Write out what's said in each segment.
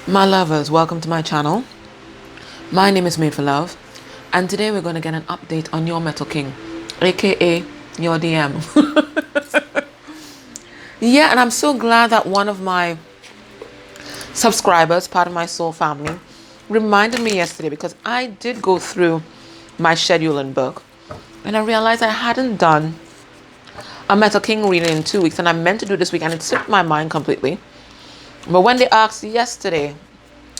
My lovers, welcome to my channel. My name is Made for Love, and today we're going to get an update on your Metal King, aka your DM. Yeah, and I'm so glad that one of my subscribers, part of my soul family, reminded me yesterday, because I did go through my schedule and book, and I realized I hadn't done a Metal King reading in 2 weeks, and I meant to do this week, and it slipped my mind completely. But when they asked yesterday,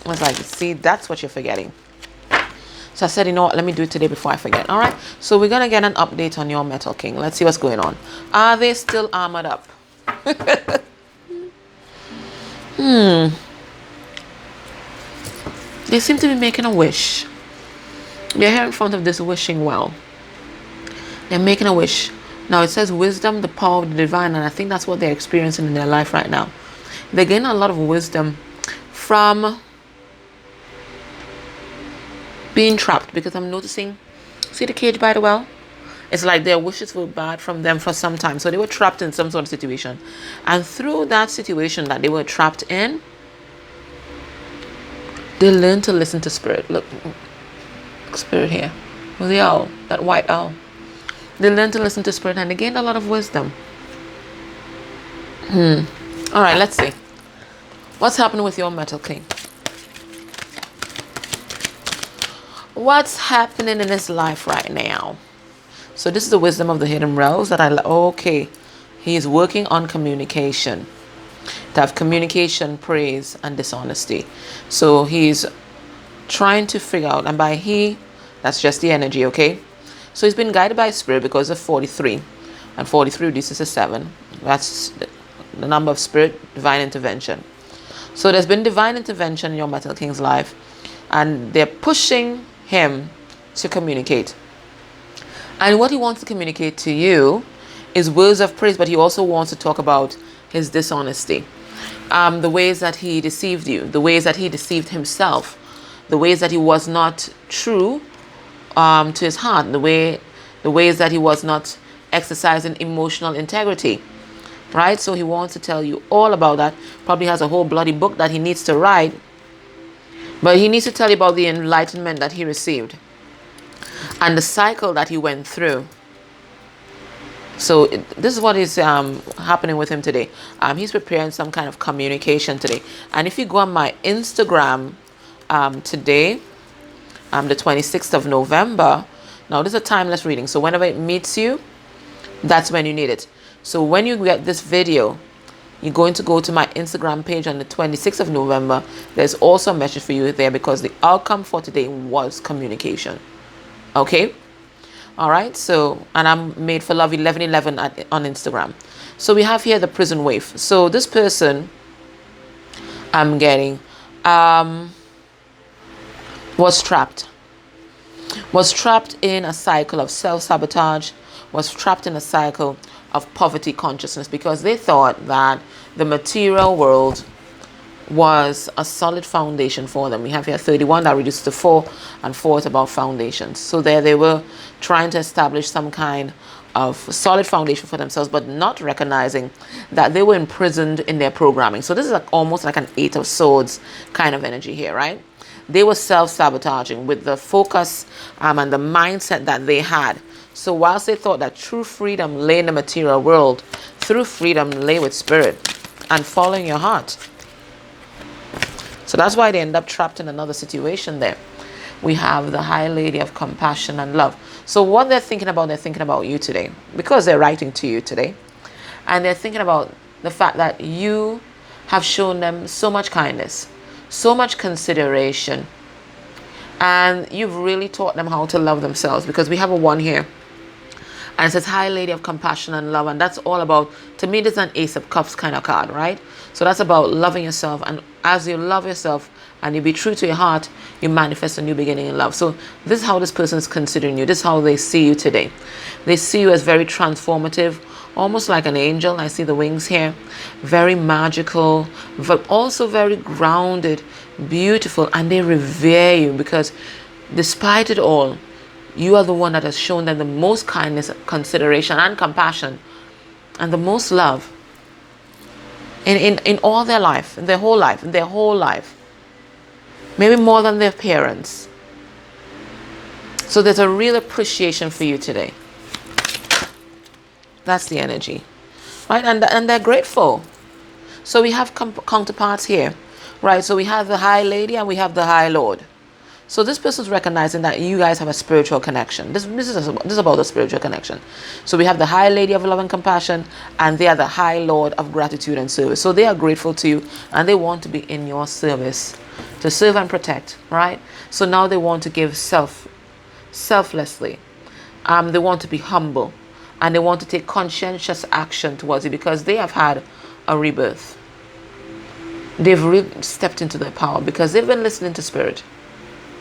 I was like, see, that's what you're forgetting. So I said, you know what, let me do it today before I forget. All right, so we're going to get an update on your Metal King. Let's see what's going on. Are they still armored up? They seem to be making a wish. They're here in front of this wishing well. They're making a wish. Now it says wisdom, the power of the divine, and I think that's what they're experiencing in their life right now. They're getting a lot of wisdom from being trapped, because I'm noticing, see the cage by the well? It's like their wishes were bad from them for some time. So they were trapped in some sort of situation. And through that situation that they were trapped in, they learned to listen to spirit. Look, spirit here. Well, the owl, that white owl. They learned to listen to spirit and they gained a lot of wisdom. All right, let's see. What's happening with your Metal King? What's happening in his life right now? So this is the wisdom of the hidden realms that okay. He is working on communication. To have communication, praise, and dishonesty. So he's trying to figure out, and by he, that's just the energy, okay? So he's been guided by spirit because of 43. And 43 reduces to 7. That's the number of spirit, divine intervention. So there's been divine intervention in your Metal King's life, and they're pushing him to communicate. And what he wants to communicate to you is words of praise, but he also wants to talk about his dishonesty. The ways that he deceived you, the ways that he deceived himself, the ways that he was not true to his heart, the ways that he was not exercising emotional integrity. Right? So he wants to tell you all about that. Probably has a whole bloody book that he needs to write. But he needs to tell you about the enlightenment that he received and the cycle that he went through. So this is what is happening with him today. He's preparing some kind of communication today. And if you go on my Instagram today, the 26th of November, now this is a timeless reading. So whenever it meets you, that's when you need it. So when you get this video, you're going to go to my Instagram page on the 26th of November. There's also a message for you there, because the outcome for today was communication. Okay? All right. So, and I'm Made for Love 1111 on Instagram. So we have here the prison wave. So this person I'm getting was trapped in a cycle of self-sabotage, was trapped in a cycle of poverty consciousness, because they thought that the material world was a solid foundation for them. We have here 31 that reduces to 4, and 4 is about foundations. So there they were trying to establish some kind of solid foundation for themselves, but not recognizing that they were imprisoned in their programming. So this is almost like an 8 of Swords kind of energy here, right? They were self-sabotaging with the focus and the mindset that they had. So whilst they thought that true freedom lay in the material world, true freedom lay with spirit and following your heart. So that's why they end up trapped in another situation there. We have the High Lady of Compassion and Love. So what they're thinking about you today, because they're writing to you today. And they're thinking about the fact that you have shown them so much kindness, so much consideration. And you've really taught them how to love themselves, because we have a 1 here. And it says High Lady of Compassion and Love. And that's all about, to me, this is an Ace of Cups kind of card, right? So that's about loving yourself. And as you love yourself and you be true to your heart, you manifest a new beginning in love. So this is how this person is considering you. This is how they see you today. They see you as very transformative, almost like an angel. I see the wings here. Very magical, but also very grounded, beautiful. And they revere you, because despite it all, you are the one that has shown them the most kindness, consideration, and compassion, and the most love in all their life, in their whole life. maybe more than their parents. So there's a real appreciation for you today. That's the energy, right? And they're grateful. So we have counterparts here, right? So we have the High Lady and we have the High Lord. So this person's recognizing that you guys have a spiritual connection. This is about a spiritual connection. So we have the High Lady of love and compassion, and they are the High Lord of gratitude and service. So they are grateful to you, and they want to be in your service, to serve and protect, right? So now they want to give selflessly. They want to be humble, and they want to take conscientious action towards you because they have had a rebirth. They've really stepped into their power because they've been listening to spirit.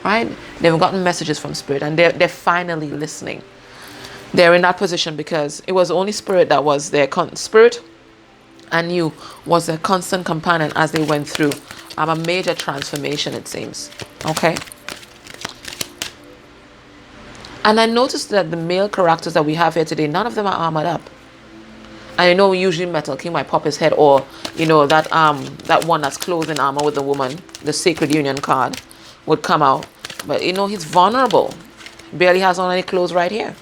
Right? They've gotten messages from spirit, and they're finally listening. They're in that position because it was only spirit that was their spirit, and you was their constant companion as they went through a major transformation, it seems. Okay. And I noticed that the male characters that we have here today, none of them are armored up. And usually Metal King might pop his head, or that one that's clothed in armor with the woman, the Sacred Union card, would come out. But he's vulnerable. Barely has on any clothes right here.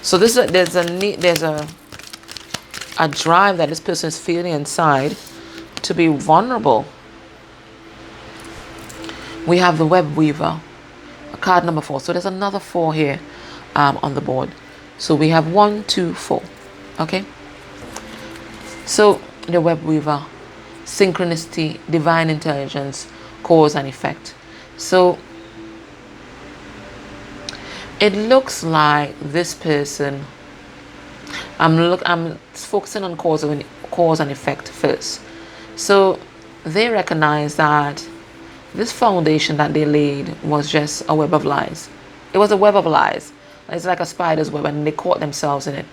So there's a drive that this person is feeling inside to be vulnerable. We have the Web Weaver, card number 4. So there's another 4 here on the board. So we have 1, 2, 4. Okay. So the Web Weaver, synchronicity, divine intelligence, cause and effect. So it looks like this person, I'm focusing on cause and effect first. So they recognize that this foundation that they laid was just a web of lies. It was a web of lies. It's like a spider's web, and they caught themselves in it.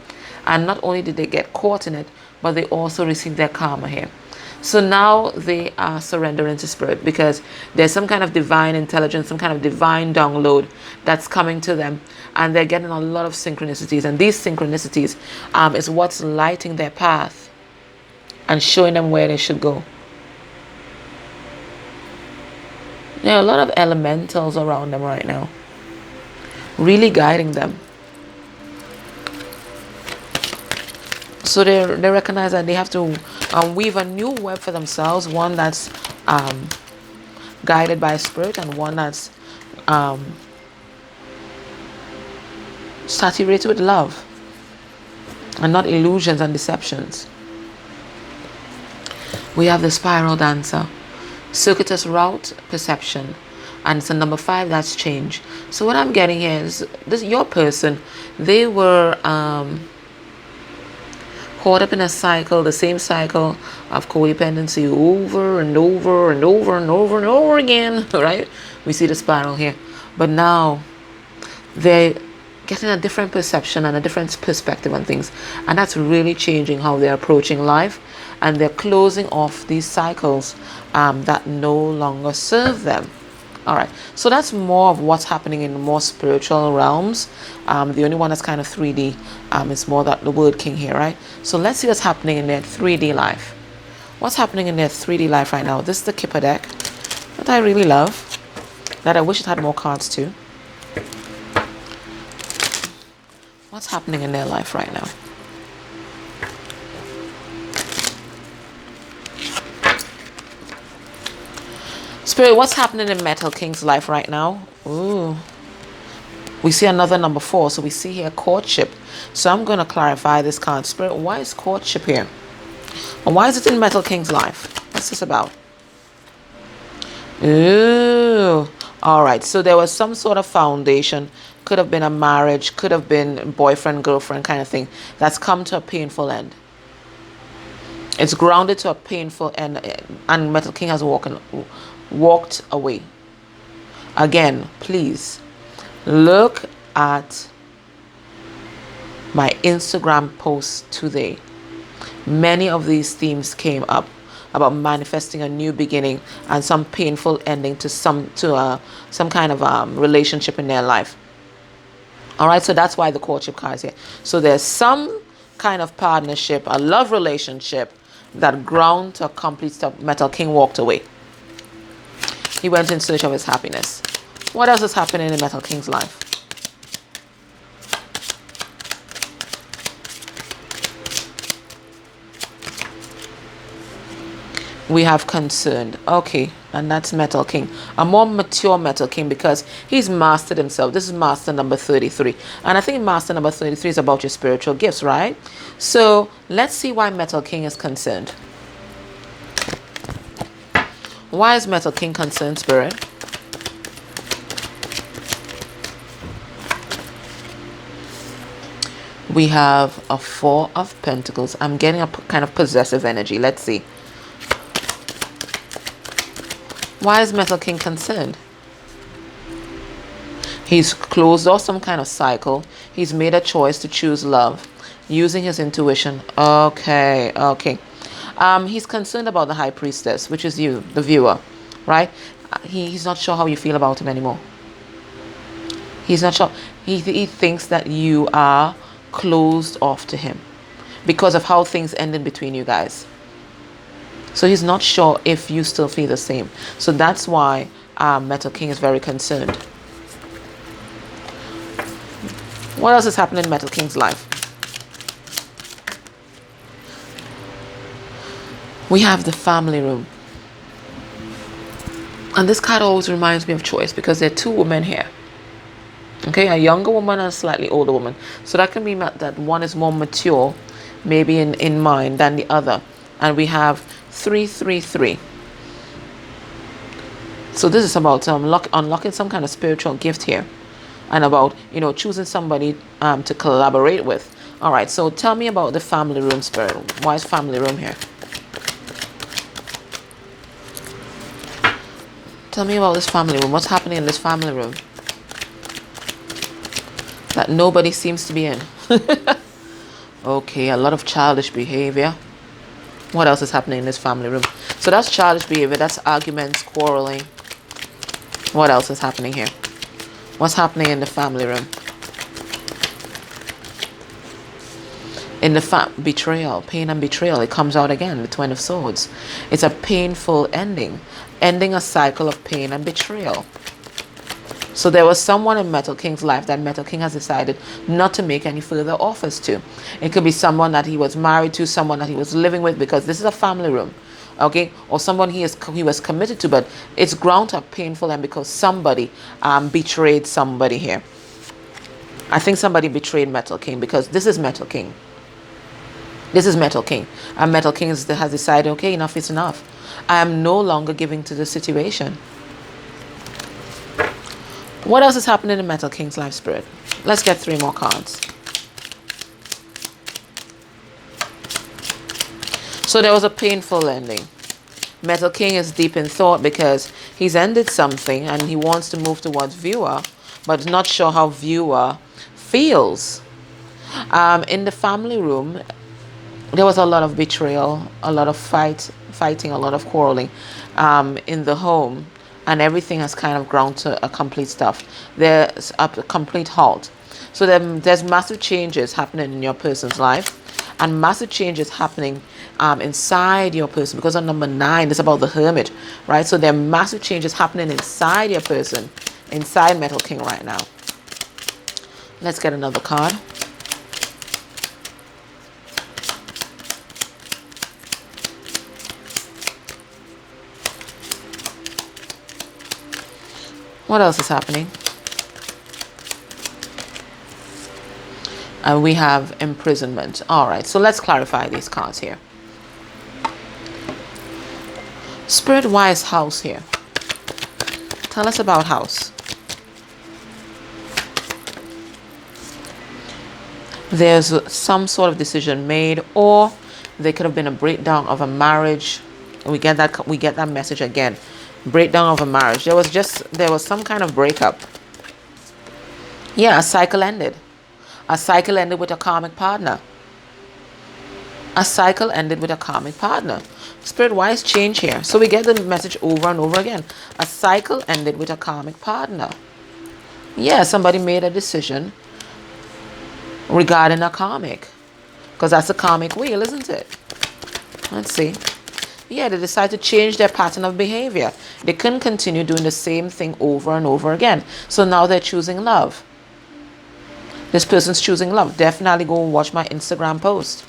And not only did they get caught in it, but they also received their karma here. So now they are surrendering to spirit because there's some kind of divine intelligence, some kind of divine download that's coming to them, and they're getting a lot of synchronicities. And these synchronicities is what's lighting their path and showing them where they should go. There are a lot of elementals around them right now, really guiding them. So they recognize that they have to weave a new web for themselves, one that's guided by spirit, and one that's saturated with love and not illusions and deceptions. We have the Spiral Dancer, circuitous route, perception, and it's a number 5, that's change. So what I'm getting here is your person, they were caught up in a cycle, the same cycle of codependency over and over and over and over and over again, right? We see the spiral here. But now they're getting a different perception and a different perspective on things. And that's really changing how they're approaching life. And they're closing off these cycles that no longer serve them. All right, so that's more of what's happening in more spiritual realms. The only one that's kind of 3D is more that the word king here, right? So let's see what's happening in their 3D life. What's happening in their 3D life right now? This is the Kipper deck that I really love, that I wish it had more cards too. What's happening in their life right now? Spirit, what's happening in Metal King's life right now? Ooh. We see another number 4. So we see here courtship. So I'm going to clarify this card. Spirit, why is courtship here? And why is it in Metal King's life? What's this about? Ooh. All right. So there was some sort of foundation. Could have been a marriage. Could have been boyfriend, girlfriend kind of thing. That's come to a painful end. It's grounded to a painful end. And Metal King has walked away. Again, please look at my Instagram posts today. Many of these themes came up about manifesting a new beginning and some painful ending to some kind of relationship in their life. All right, so that's why the courtship card is here. So there's some kind of partnership, a love relationship that ground to a complete stop. Metal King walked away. He went in search of his happiness. What else is happening in Metal King's life? We have concerned. Okay, and that's Metal King. A more mature Metal King because he's mastered himself. This is master number 33. And I think master number 33 is about your spiritual gifts, right? So let's see why Metal King is concerned. Why is Metal King concerned, Spirit? We have a Four of Pentacles. I'm getting a kind of possessive energy. Let's see. Why is Metal King concerned? He's closed off some kind of cycle. He's made a choice to choose love using his intuition. Okay, okay. He's concerned about the High Priestess, which is you, the viewer, right? He's not sure how you feel about him anymore. He's not sure. He thinks that you are closed off to him because of how things ended between you guys. So he's not sure if you still feel the same. So that's why Metal King is very concerned. What else is happening in Metal King's life? We have the family room. And this card always reminds me of choice because there are two women here. Okay, a younger woman and a slightly older woman. So that can be that one is more mature, maybe in mind, than the other. And we have 333. So this is about unlocking some kind of spiritual gift here, and about choosing somebody to collaborate with. All right, so tell me about the family room, Spirit. Why is family room here? Tell me about this family room. What's happening in this family room that nobody seems to be in? Okay, a lot of childish behavior. What else is happening in this family room? So that's childish behavior. That's arguments, quarreling. What else is happening here? What's happening in the family room? In the betrayal, pain and betrayal. It comes out again, the Twin of Swords. It's a painful ending. Ending a cycle of pain and betrayal. So there was someone in Metal King's life that Metal King has decided not to make any further offers to. It could be someone that he was married to, someone that he was living with, because this is a family room, okay? Or someone he was committed to, but it's ground up painful and because somebody betrayed somebody here. I think somebody betrayed Metal King because this is Metal King. This is Metal King. And Metal King has decided, okay, enough is enough. I am no longer giving to the situation. What else is happening in Metal King's life, Spirit? Let's get 3 more cards. So there was a painful ending. Metal King is deep in thought because he's ended something and he wants to move towards viewer, but not sure how viewer feels. In the family room, there was a lot of betrayal, a lot of fighting, a lot of quarreling in the home. And everything has kind of ground to a complete stop. There's a complete halt. So there's massive changes happening in your person's life, and massive changes happening inside your person. Because on number 9, it's about the Hermit, right? So there are massive changes happening inside your person, inside Metal King right now. Let's get another card. What else is happening? We have imprisonment. All right, so let's clarify these cards here. Spirit, why is house here? Tell us about house. There's some sort of decision made, or there could have been a breakdown of a marriage. We get that message again. Breakdown of a marriage. There was some kind of breakup. Yeah, a cycle ended. A cycle ended with a karmic partner. A cycle ended with a karmic partner. Spirit, why is change here? So we get the message over and over again. A cycle ended with a karmic partner. Yeah, somebody made a decision regarding a karmic, because that's a karmic wheel, isn't it? Let's see. Yeah, they decide to change their pattern of behavior. They couldn't continue doing the same thing over and over again. So now they're choosing love. This person's choosing love. Definitely go watch my Instagram post.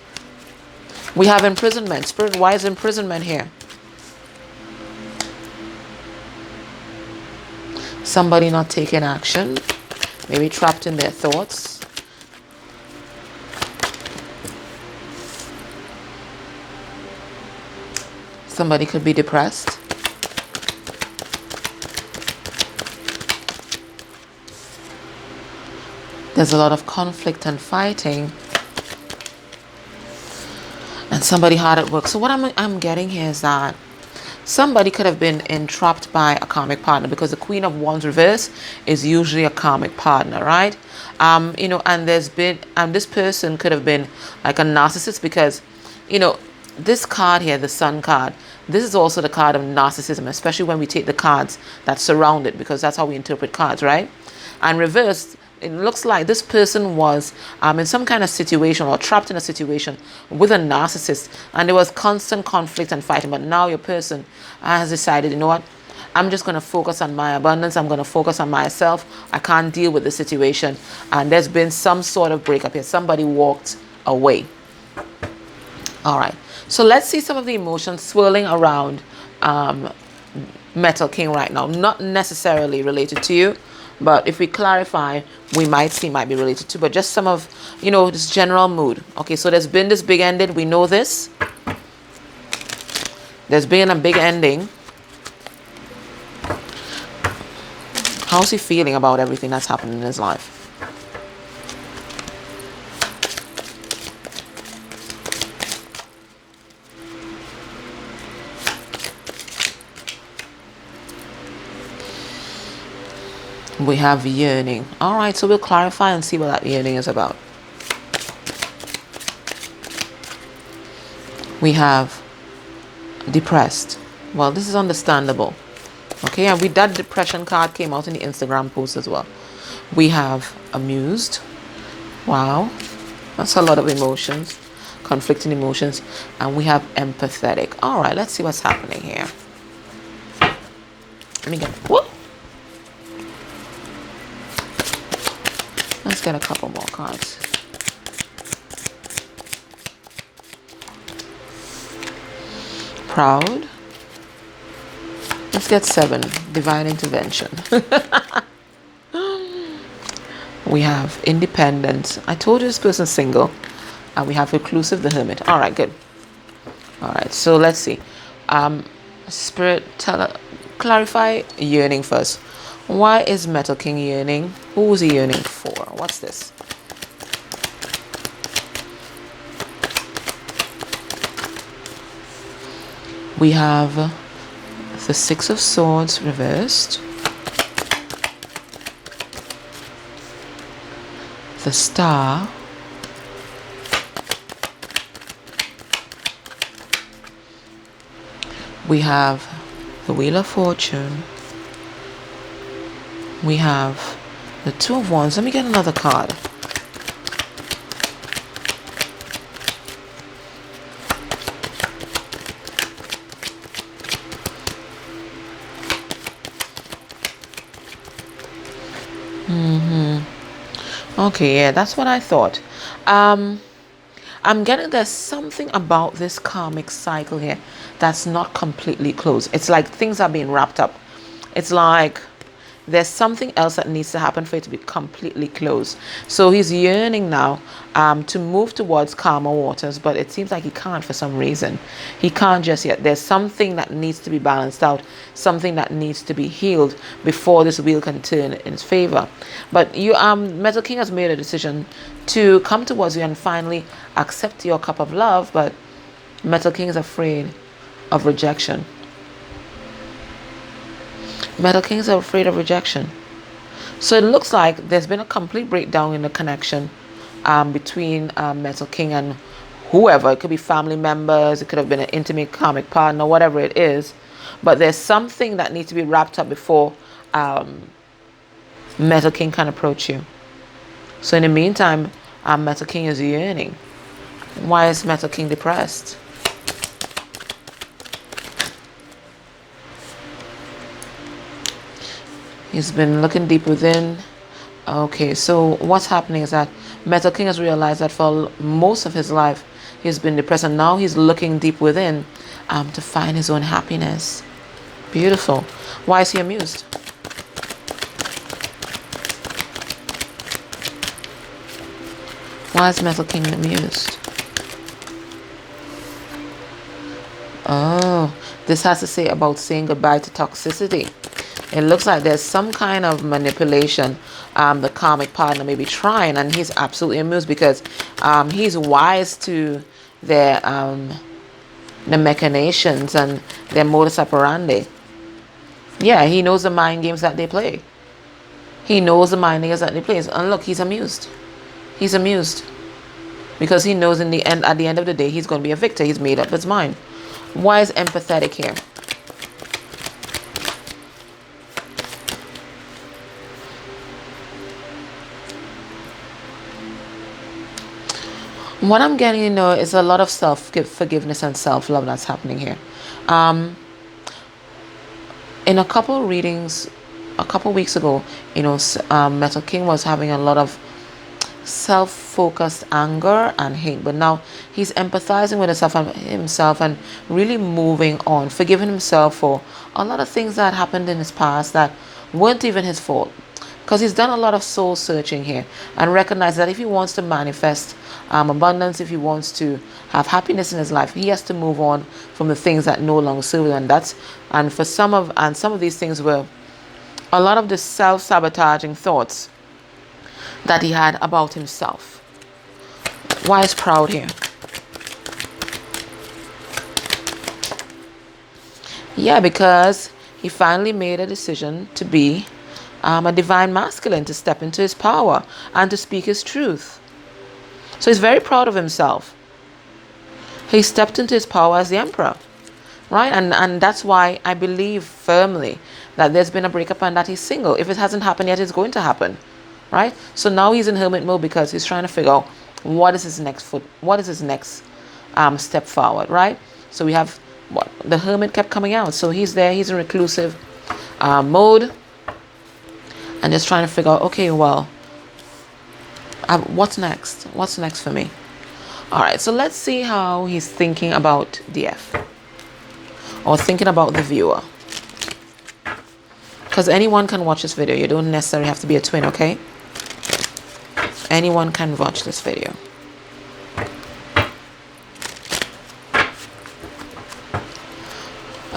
We have imprisonment. Spirit, why is imprisonment here? Somebody not taking action. Maybe trapped in their thoughts. Somebody could be depressed. There's a lot of conflict and fighting. And somebody hard at work. So what I'm getting here is that somebody could have been entrapped by a karmic partner, because the Queen of Wands reverse is usually a karmic partner, right? You know, and there's been, this person could have been like a narcissist, because, you know, this card here, the Sun card, this is also the card of narcissism, especially when we take the cards that surround it, because that's how we interpret cards, right? And reversed, it looks like this person was in some kind of situation, or trapped in a situation with a narcissist, and there was constant conflict and fighting. But now your person has decided, you know what, I'm just going to focus on my abundance. I'm going to focus on myself. I can't deal with the situation. And there's been some sort of breakup here. Somebody walked away. All right. So let's see some of the emotions swirling around Metal King right now. Not necessarily related to you, but if we clarify, we might see might be related to, but just some of, you know, this general mood. Okay, so there's been this big ending. We know this. There's been a big ending. How's he feeling about everything that's happened in his life? We have yearning. All right, so we'll clarify and see what that yearning is about. We have depressed. Well, this is understandable. Okay, and that depression card came out in the Instagram post as well. We have amused. Wow, that's a lot of emotions, conflicting emotions. And we have empathetic. All right, let's see what's happening here. Let me get, whoop. Let's get a couple more cards. Proud. Let's get 7. Divine intervention. We have independence. I told you this person's single. And we have reclusive, the hermit. All right, good. All right, so let's see. Spirit, clarify yearning first. Why is Metal King yearning? Who is he yearning for? What's this? We have the 6 of Swords reversed. The Star. We have the Wheel of Fortune. We have the 2 of Wands. Let me get another card. Okay, yeah, that's what I thought. I'm getting there's something about this karmic cycle here that's not completely closed. It's like things are being wrapped up. It's like there's something else that needs to happen for it to be completely closed. So he's yearning now to move towards calmer waters, but it seems like he can't for some reason. He can't just yet. There's something that needs to be balanced out, something that needs to be healed before this wheel can turn in his favor. But you, Metal King has made a decision to come towards you and finally accept your cup of love, but Metal King is afraid of rejection. Metal Kings are afraid of rejection. So it looks like there's been a complete breakdown in the connection between Metal King and whoever. It could be family members. It could have been an intimate karmic partner, whatever it is. But there's something that needs to be wrapped up before Metal King can approach you. So in the meantime, Metal King is yearning. Why is Metal King depressed? He's been looking deep within. Okay, so what's happening is that Metal King has realized that for most of his life he's been depressed, and now he's looking deep within to find his own happiness. Beautiful. Why is he amused? Why is Metal King amused? Oh, this has to say about saying goodbye to toxicity. It looks like there's some kind of manipulation the karmic partner may be trying, and he's absolutely amused because he's wise to their the machinations and their modus operandi. Yeah, he knows the mind games that they play. He knows the mind games that they play. And look, he's amused. He's amused because he knows in the end, at the end of the day, he's going to be a victor. He's made up his mind. Why is empathetic here? What I'm getting, is a lot of self-forgiveness and self-love that's happening here. In a couple readings, a couple weeks ago, Metal King was having a lot of self-focused anger and hate, but now he's empathizing with himself and really moving on, forgiving himself for a lot of things that happened in his past that weren't even his fault, because he's done a lot of soul searching here and recognized that if he wants to manifest abundance, if he wants to have happiness in his life, he has to move on from the things that no longer serve him. And some of these things were a lot of the self-sabotaging thoughts that he had about himself. Why is proud here? Yeah, because he finally made a decision to be a divine masculine, to step into his power and to speak his truth. So he's very proud of himself. He stepped into his power as the emperor, right? And that's why I believe firmly that there's been a breakup and that he's single. If it hasn't happened yet, it's going to happen, right? So now he's in hermit mode because he's trying to figure out what is his next step forward, right? So we have the hermit kept coming out. So he's there, he's in reclusive mode and just trying to figure out, okay, well, what's next? What's next for me? All right, so let's see how he's thinking about DF or thinking about the viewer. Because anyone can watch this video. You don't necessarily have to be a twin, okay? Anyone can watch this video.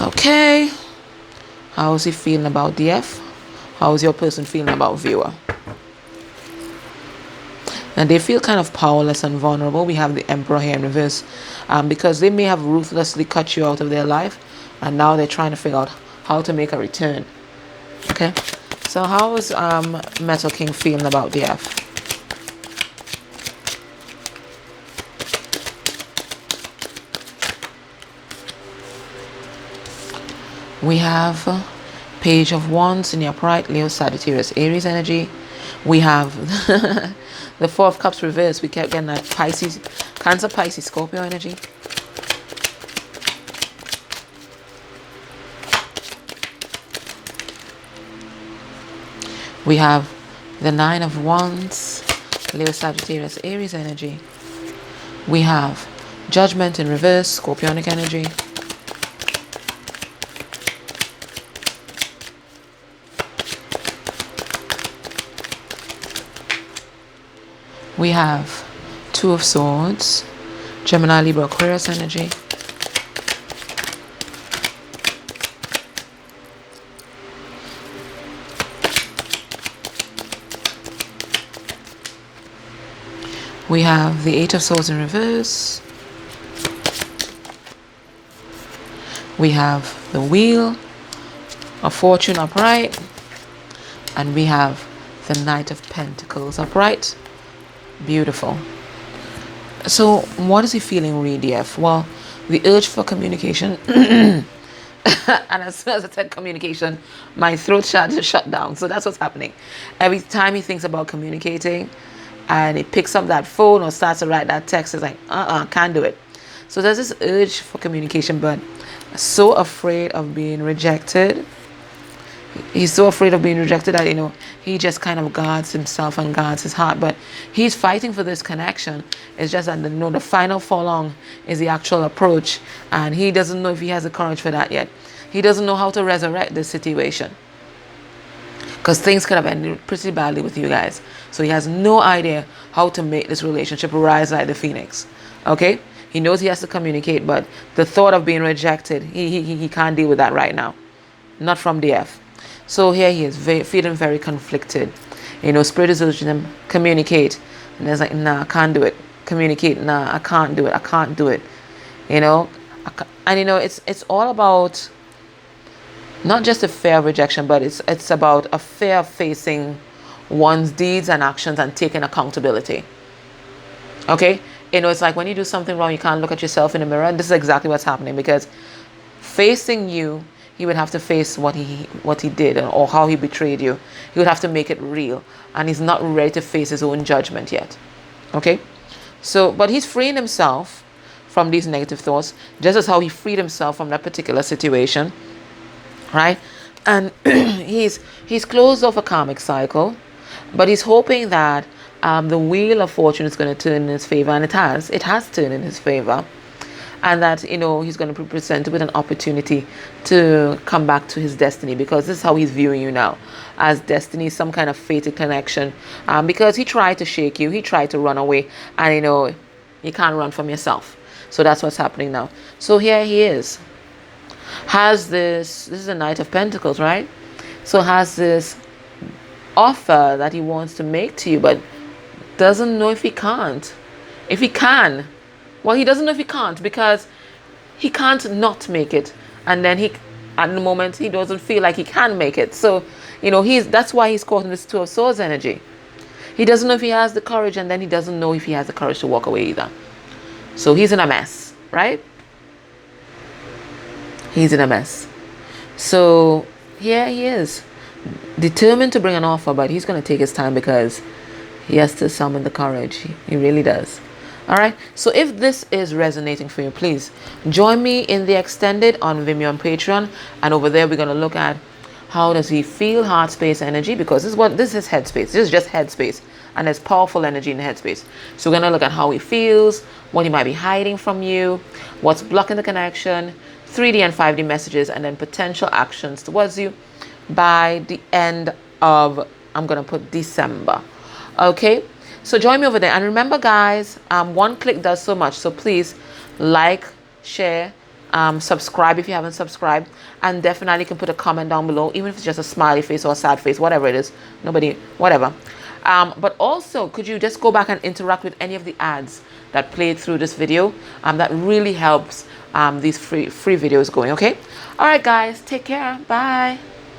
Okay. How is he feeling about DF? How is your person feeling about viewer? And they feel kind of powerless and vulnerable. We have the Emperor here in reverse. Because they may have ruthlessly cut you out of their life. And now they're trying to figure out how to make a return. Okay. So how is Metal King feeling about DF? We have Page of Wands in the upright, Leo, Sagittarius, Aries energy. We have the Four of Cups reversed. We kept getting that Pisces, Cancer, Pisces, Scorpio energy. We have the Nine of Wands, Leo, Sagittarius, Aries energy. We have Judgment in reverse, Scorpionic energy. We have Two of Swords, Gemini, Libra, Aquarius energy. We have the Eight of Swords in reverse. We have the Wheel of Fortune upright. And we have the Knight of Pentacles upright. Beautiful. So what is he feeling, DF? Well, the urge for communication. And as soon as I said communication, my throat just shut down. So that's what's happening. Every time he thinks about communicating and he picks up that phone or starts to write that text, it's like, can't do it. So there's this urge for communication, but so afraid of being rejected He's so afraid of being rejected that, he just kind of guards himself and guards his heart. But he's fighting for this connection. It's just that the final furlong is the actual approach, and he doesn't know if he has the courage for that yet. He doesn't know how to resurrect this situation, because things could have ended pretty badly with you guys. So he has no idea how to make this relationship rise like the phoenix. Okay? He knows he has to communicate, but the thought of being rejected, he can't deal with that right now. Not from DF. So here he is, feeling very conflicted. Spirit is urging him, communicate. And he's like, nah, I can't do it. Communicate, nah, I can't do it. I can't do it. And it's all about not just a fear of rejection, but it's about a fear of facing one's deeds and actions and taking accountability. Okay? It's like when you do something wrong, you can't look at yourself in the mirror. This is exactly what's happening, because facing you, he would have to face what he did or how he betrayed you. He would have to make it real, and he's not ready to face his own judgment yet. Okay? So, but he's freeing himself from these negative thoughts, just as how he freed himself from that particular situation, right? And he's closed off a karmic cycle, but he's hoping that the wheel of fortune is going to turn in his favor, and it has turned in his favor. And that, he's going to be presented with an opportunity to come back to his destiny, because this is how he's viewing you now, as destiny, some kind of fated connection. Because he tried to shake you, he tried to run away, and you can't run from yourself. So that's what's happening now. So here he is. This is a Knight of Pentacles, right? So has this offer that he wants to make to you, but doesn't know if he can't. If he can. Well, he doesn't know if he can't, because he can't not make it. And then at the moment, he doesn't feel like he can make it. So, that's why he's caught in this Two of Swords energy. He doesn't know if he has the courage, and then he doesn't know if he has the courage to walk away either. So he's in a mess, right? He's in a mess. So here he is, determined to bring an offer, but he's going to take his time, because he has to summon the courage. He really does. All right. So if this is resonating for you, please join me in the extended on Vimeo and Patreon. And over there, we're going to look at how does he feel heart space energy, because this is headspace. This is just headspace. And there's powerful energy in the headspace. So we're going to look at how he feels, what he might be hiding from you, what's blocking the connection, 3D and 5D messages, and then potential actions towards you by the end of, I'm going to put December. Okay. So join me over there. And remember, guys, one click does so much. So please like, share, subscribe if you haven't subscribed. And definitely can put a comment down below, even if it's just a smiley face or a sad face, whatever it is. Whatever. But also, could you just go back and interact with any of the ads that played through this video? That really helps these free videos going, okay? All right, guys. Take care. Bye.